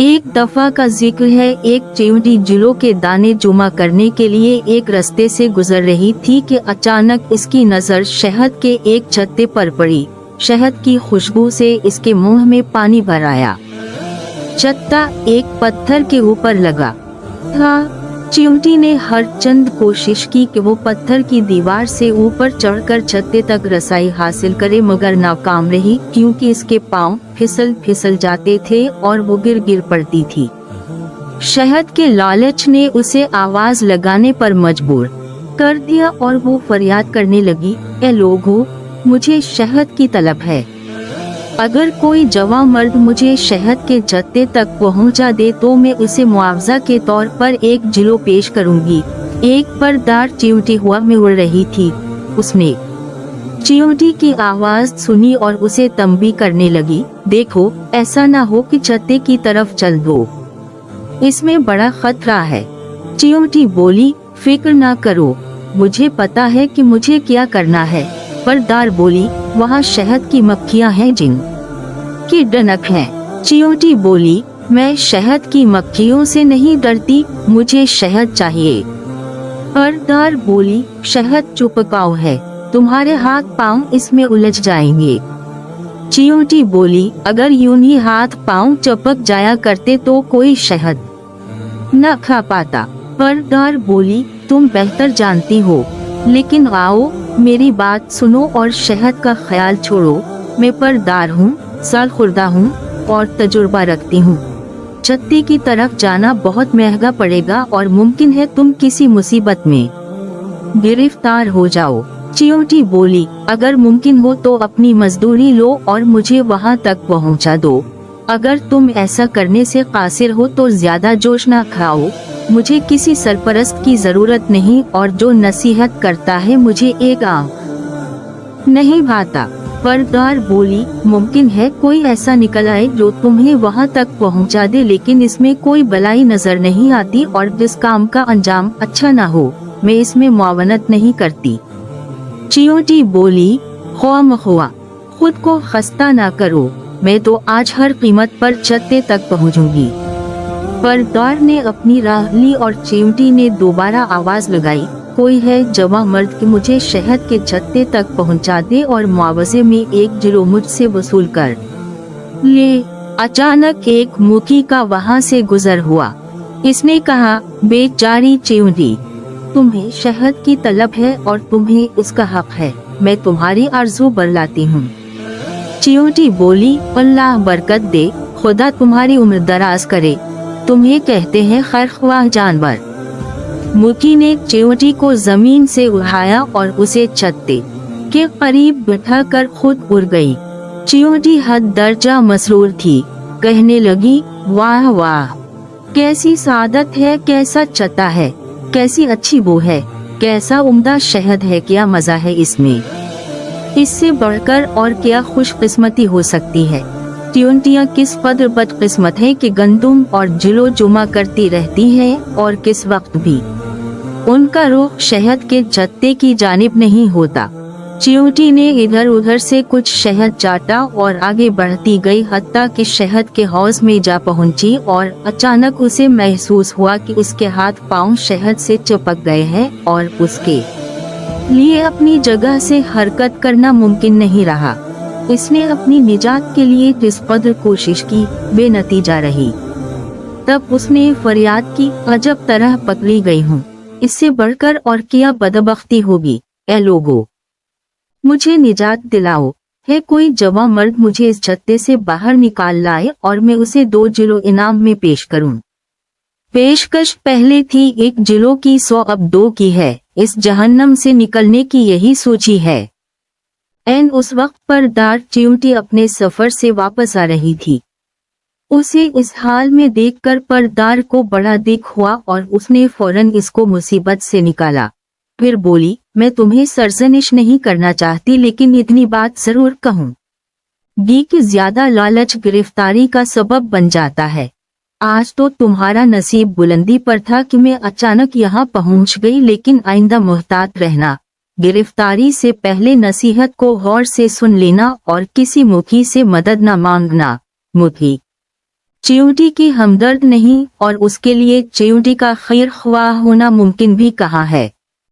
एक दफा का जिक्र है, एक चिमटी जिलों के दाने जमा करने के लिए एक रास्ते से गुजर रही थी कि अचानक इसकी नजर शहद के एक छत्ते पर पड़ी। शहद की खुशबू से इसके मुंह में पानी भर आया। छत्ता एक पत्थर के ऊपर लगा था। चिमटी ने हर चंद कोशिश की कि वो पत्थर की दीवार से ऊपर चढ़कर छत्ते तक रसाई हासिल करे, मगर नाकाम रही, क्योंकि इसके पांव फिसल जाते थे और वो गिर पड़ती थी। शहद के लालच ने उसे आवाज लगाने पर मजबूर कर दिया और वो फरियाद करने लगी, ए लोगों, मुझे शहद की तलब है। अगर कोई जवां मर्द मुझे शहद के छत्ते तक पहुंचा दे तो मैं उसे मुआवजा के तौर पर एक जिलो पेश करूंगी। एक परदार चिमटी हुआ में उड़ रही थी। उसने चिमटी की आवाज सुनी और उसे तंबी करने लगी, देखो, ऐसा ना हो कि छत्ते की तरफ चल दो, इसमें बड़ा खतरा है। चिमटी बोली, फिक्र ना करो, मुझे पता है कि मुझे क्या करना है। परदार बोली, वहाँ शहद की मक्खियाँ हैं जिन की डनक है। चिमटी बोली, मैं शहद की मक्खियों से नहीं डरती, मुझे शहद चाहिए। परदार बोली, शहद चुपकाओ है, तुम्हारे हाथ पांव इसमें उलझ जाएंगे। चिमटी बोली, अगर यूं ही हाथ पांव चपक जाया करते तो कोई शहद न खा पाता। परदार बोली, तुम बेहतर जानती हो, लेकिन आओ, मेरी बात सुनो और शहद का ख्याल छोड़ो। मैं परदार हूँ, साल खुर्दा हूँ और तजुर्बा रखती हूँ। छत्ते की तरफ जाना बहुत महंगा पड़ेगा और मुमकिन है तुम किसी मुसीबत में गिरफ्तार हो जाओ। चिमटी बोली, अगर मुमकिन हो तो अपनी मजदूरी लो और मुझे वहाँ तक पहुँचा दो। अगर तुम ऐसा करने से कासिर हो तो ज्यादा जोश ना खाओ, मुझे किसी सरपरस्त की जरूरत नहीं और जो नसीहत करता है मुझे एक आंख नहीं भाता। परदार बोली, मुमकिन है कोई ऐसा निकल आए जो तुम्हें वहाँ तक पहुँचा दे, लेकिन इसमें कोई भलाई नजर नहीं आती और जिस काम का अंजाम अच्छा ना हो, मैं इसमें मुआवनत नहीं करती। चिमटी बोली, ख्वामख्वा खुद को खस्ता ना करो, मैं तो आज हर कीमत पर छत्ते तक पहुँचूंगी। परदार ने अपनी राह ली और चिमटी ने दोबारा आवाज लगाई, कोई है जवां मर्द कि मुझे शहद के छत्ते तक पहुंचा दे और मुआवजे में एक जिलो मुझसे वसूल कर ले। अचानक एक मुखी का वहां से गुजर हुआ। इसने कहा, बेचारी चिमटी, तुम्हें शहद की तलब है और तुम्हें उसका हक है, मैं तुम्हारी आरज़ू बरलाती हूँ। चिमटी बोली, अल्लाह बरकत दे, खुदा तुम्हारी उम्र दराज करे, तुम्हें कहते हैं खैरख्वाह जानवर। मुखी ने चिमटी को जमीन से उठाया और उसे छत्ते के करीब बिठाकर खुद उड़ गई। चिमटी हद दर्जा मसरूर थी, कहने लगी, वाह वाह, कैसी सादत है, कैसा छत्ता है, कैसी अच्छी बू है, कैसा उम्दा शहद है, क्या मजा है इसमें। इससे बढ़कर और क्या खुशकिस्मती हो सकती है। चिमटियाँ किस कदर बदकिस्मत है कि गंदुम और जिलो जुमा करती रहती है और किस वक्त भी उनका रुख शहद के छत्ते की जानिब नहीं होता। चिमटी ने इधर उधर से कुछ शहद चाटा और आगे बढ़ती गई, हत्ता कि शहद के हौज में जा पहुंची और अचानक उसे महसूस हुआ कि उसके हाथ पांव शहद से चिपक गए हैं और उसके लिए अपनी जगह से हरकत करना मुमकिन नहीं रहा। इसने अपनी निजात के लिए जिस कदर कोशिश की, बेनतीजा रही। तब उसने फरियाद की, अजब तरह पकड़ी गई हूँ, इससे बढ़कर और क्या बदबख्ती होगी। ए लोगों, मुझे निजात दिलाओ, है कोई जवां मर्द मुझे इस छत्ते से बाहर निकाल लाए और मैं उसे 2 जिलो इनाम में पेश करूं। पेशकश पहले थी 1 जिलो की, 100 अब 2 की है। इस जहन्नम से निकलने की यही सूची है। एन उस वक्त परदार चिमटी अपने सफर से वापस आ रही थी। उसे इस हाल में देखकर परदार को बड़ा दुख हुआ और उसने फौरन इसको मुसीबत से निकाला। फिर बोली, मैं तुम्हें सरजनिश नहीं करना चाहती, लेकिन इतनी बात जरूर कहूँ कि ज्यादा लालच गिरफ्तारी का सबब बन जाता है। आज तो तुम्हारा नसीब बुलंदी पर था कि मैं अचानक यहाँ पहुँच गई, लेकिन आइंदा मुहतात रहना। गिरफ्तारी से पहले नसीहत को गौर से सुन लेना और किसी मुखी से मदद न मांगना। मुखी चिंटी की हमदर्द नहीं और उसके लिए चिंटी का खैर ख्वाह होना मुमकिन भी कहा है।